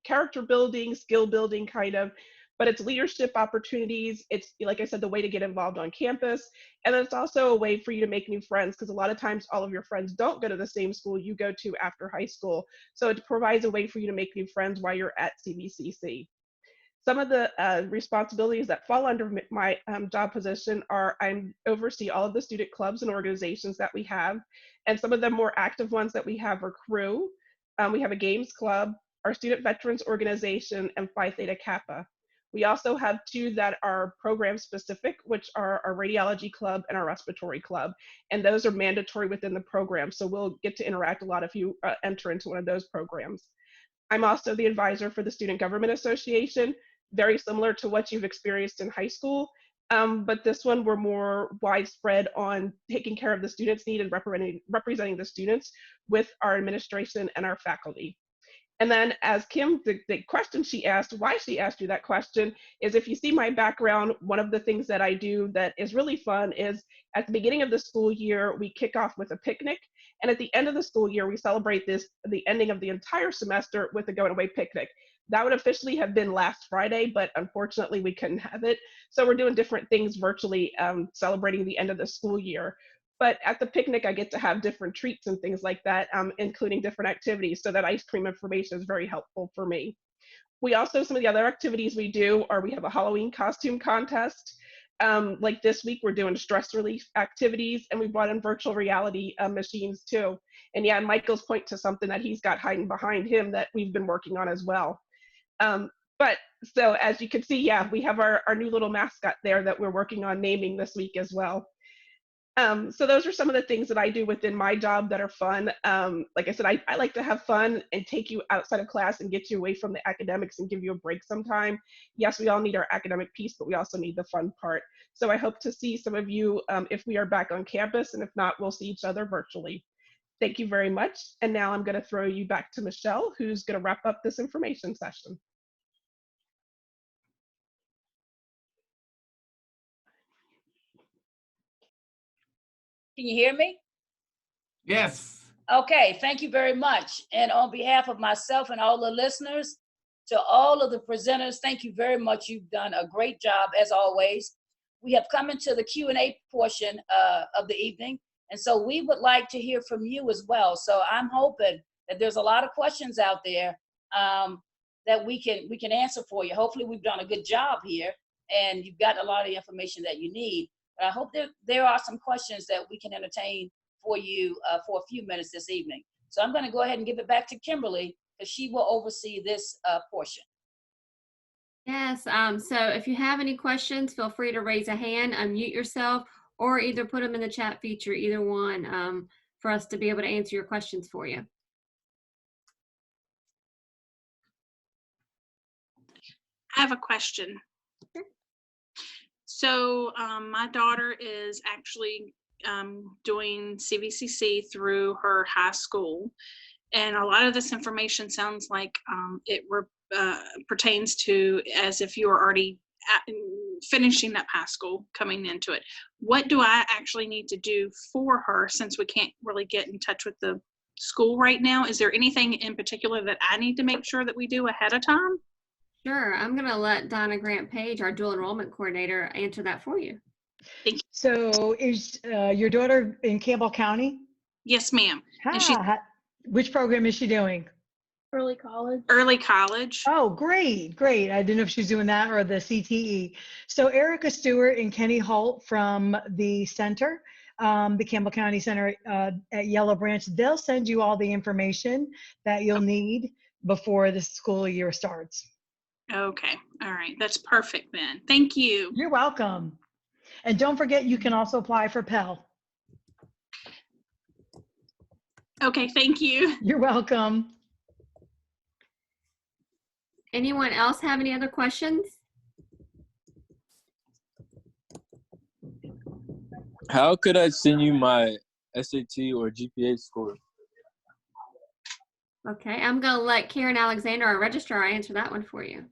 character building, skill building kind of, but it's leadership opportunities. It's, like I said, the way to get involved on campus. And then it's also a way for you to make new friends, because a lot of times all of your friends don't go to the same school you go to after high school. So it provides a way for you to make new friends while you're at CVCC. Some of the responsibilities that fall under my job position are I oversee all of the student clubs and organizations that we have. And some of the more active ones that we have are Crew. We have a games club, our student veterans organization, and Phi Theta Kappa. We also have two that are program specific, which are our radiology club and our respiratory club. And those are mandatory within the program. So we'll get to interact a lot if you enter into one of those programs. I'm also the advisor for the Student Government Association, very similar to what you've experienced in high school. But this one we're more widespread on taking care of the students' need and representing the students with our administration and our faculty. And then as Kim, the question she asked, why she asked you that question, is if you see my background, one of the things that I do that is really fun is at the beginning of the school year, we kick off with a picnic. And at the end of the school year, we celebrate the ending of the entire semester with a going away picnic. That would officially have been last Friday, but unfortunately we couldn't have it. So we're doing different things virtually, celebrating the end of the school year. But at the picnic, I get to have different treats and things like that, including different activities. So that ice cream information is very helpful for me. We also, some of the other activities we do are we have a Halloween costume contest. Like this week, we're doing stress relief activities, and we brought in virtual reality machines too. And yeah, Michael's point to something that he's got hiding behind him that we've been working on as well. But so as you can see, yeah, we have our new little mascot there that we're working on naming this week as well. So those are some of the things that I do within my job that are fun. Like I said, I like to have fun and take you outside of class and get you away from the academics and give you a break sometime. Yes, we all need our academic piece, but we also need the fun part. So I hope to see some of you if we are back on campus, and if not, we'll see each other virtually. Thank you very much. And now I'm going to throw you back to Michelle, who's going to wrap up this information session. Can you hear me? Yes. Okay, thank you very much. And on behalf of myself and all the listeners, to all of the presenters, thank you very much. You've done a great job as always. We have come into the Q&A portion of the evening, and so we would like to hear from you as well. So I'm hoping that there's a lot of questions out there that we can answer for you. Hopefully we've done a good job here, and you've got a lot of information that you need. But I hope there are some questions that we can entertain for you for a few minutes this evening. So I'm going to go ahead and give it back to Kimberly, because she will oversee this portion. Yes, so if you have any questions, feel free to raise a hand, unmute yourself, or either put them in the chat feature, either one, for us to be able to answer your questions for you. I have a question. So my daughter is actually doing CVCC through her high school, and a lot of this information sounds like it pertains to as if you were already finishing up high school, coming into it. What do I actually need to do for her, since we can't really get in touch with the school right now? Is there anything in particular that I need to make sure that we do ahead of time? Sure, I'm going to let Donna Grant Page, our dual enrollment coordinator, answer that for you. Thank you. So is your daughter in Campbell County? Yes, ma'am. And she's which program is she doing? early college. Early college. Oh, great, great. I didn't know if she's doing that or the CTE. So Erica Stewart and Kenny Holt from the center, the Campbell County Center at Yellow Branch, they'll send you all the information that you'll need before the school year starts. Okay, all right, that's perfect then. Thank you. You're welcome. And don't forget, you can also apply for Pell. Okay, thank you. You're welcome. Anyone else have any other questions? How could I send you my SAT or GPA score? Okay, I'm going to let Karen Alexander, our registrar, answer that one for you.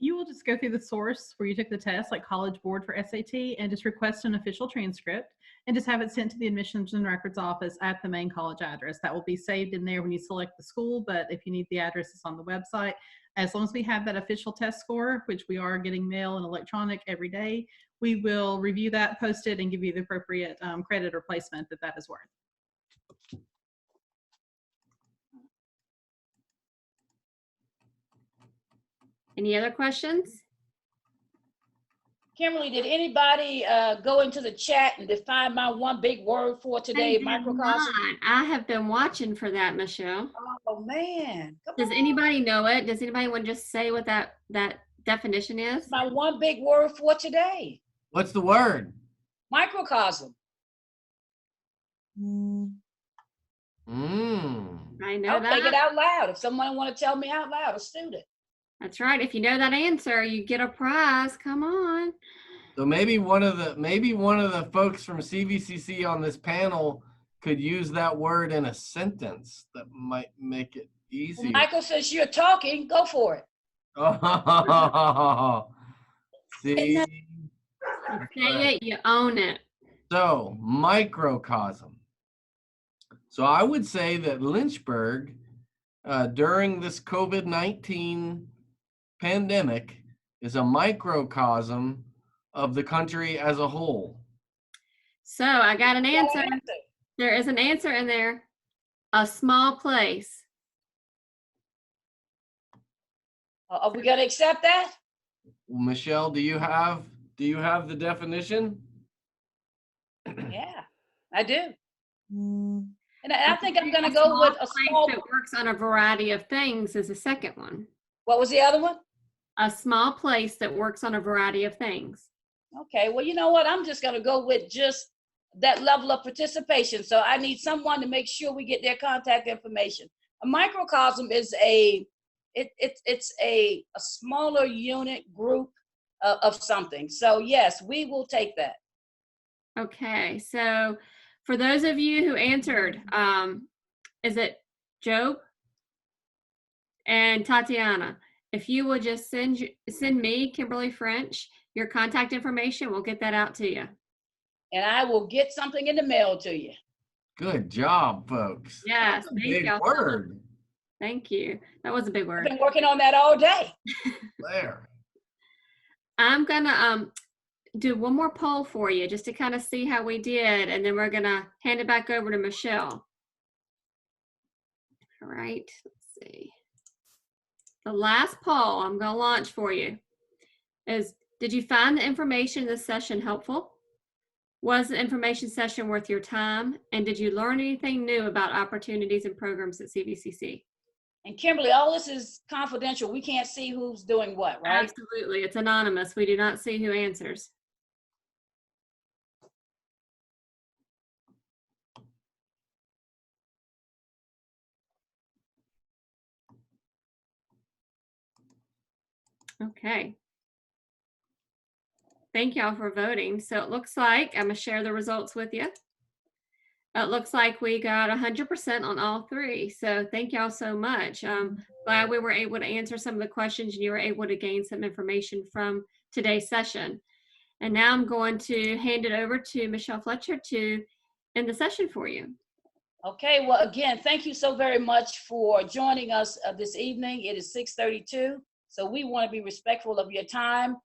You will just go through the source where you took the test, like College Board for SAT, and just request an official transcript and just have it sent to the Admissions and Records Office at the main college address. That will be saved in there when you select the school, but if you need the address, it's on the website. As long as we have that official test score, which we are getting mail and electronic every day, we will review that, post it, and give you the appropriate credit or placement that is worth. Any other questions? Kimberly, did anybody go into the chat and define my one big word for today, microcosm? I have been watching for that, Michelle. Oh man. Does anybody know it? Does anybody want to just say what that definition is? My one big word for today. What's the word? Microcosm. I know I'll that. take it out loud. If someone want to tell me out loud, a student. That's right. If you know that answer, you get a prize. Come on. So maybe one of the folks from CVCC on this panel could use that word in a sentence that might make it easier. Well, Michael, since you're talking, go for it. Oh, see? You say it, you own it. So, microcosm. So I would say that Lynchburg, during this COVID-19 pandemic, is a microcosm of the country as a whole. So I got an answer. There is an answer in there. A small place. Are we going to accept that? Michelle, do you have? do you have the definition? Yeah, I do. Mm, And I think I'm going to A go with a place small. that works on a variety of things is the second one. What was the other one? A small place that works on a variety of things. Okay, well, you know what? I'm just going to go with just that level of participation. So I need someone to make sure we get their contact information. A microcosm is it's a smaller unit group of something. So yes, we will take that. Okay, so for those of you who answered, is it Job and Tatiana? If you will just send me, Kimberly French, your contact information, we'll get that out to you. And I will get something in the mail to you. Good job, folks. Yes, That's a thank big y'all. word. Thank you. That was a big I've word. been working on that all day. There. I'm gonna do one more poll for you just to kind of see how we did, and then we're gonna hand it back over to Michelle. All right, let's see. The last poll I'm gonna launch for you is, did you find the information in this session helpful? Was the information session worth your time? And did you learn anything new about opportunities and programs at CVCC? And Kimberly, all this is confidential. We can't see who's doing what, right? Absolutely, it's anonymous. We do not see who answers. Okay. Thank y'all for voting. So it looks like, I'm gonna share the results with you. It looks like we got 100% on all three. So thank y'all so much. Glad we were able to answer some of the questions and you were able to gain some information from today's session. And now I'm going to hand it over to Michelle Fletcher to end the session for you. Okay, well, again, thank you so very much for joining us this evening. It is 6:32, so we want to be respectful of your time.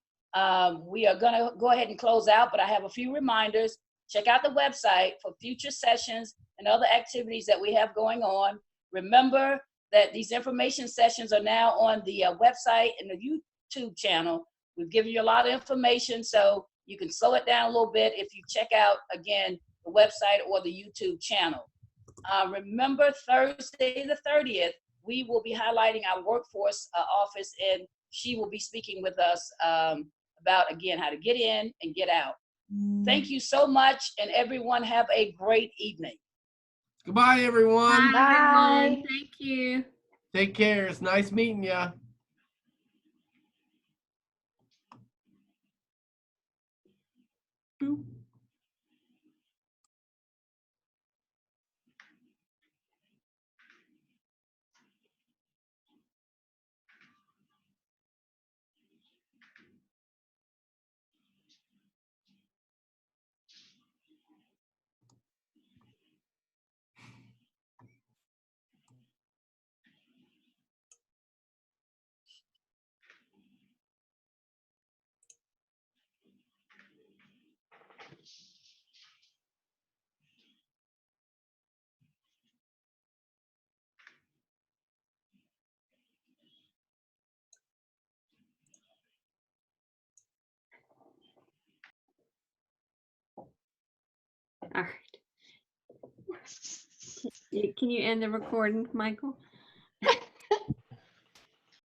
We are going to go ahead and close out, but I have a few reminders. Check out the website for future sessions and other activities that we have going on. Remember that these information sessions are now on the website and the YouTube channel. We've given you a lot of information, so you can slow it down a little bit if you check out, again, the website or the YouTube channel. Remember, Thursday the 30th, we will be highlighting our workforce office, and she will be speaking with us about, again, how to get in and get out. Thank you so much, and everyone have a great evening. Goodbye, everyone. Bye, everyone. Thank you. Take care. It's nice meeting ya. Boop. All right. Can you end the recording, Michael?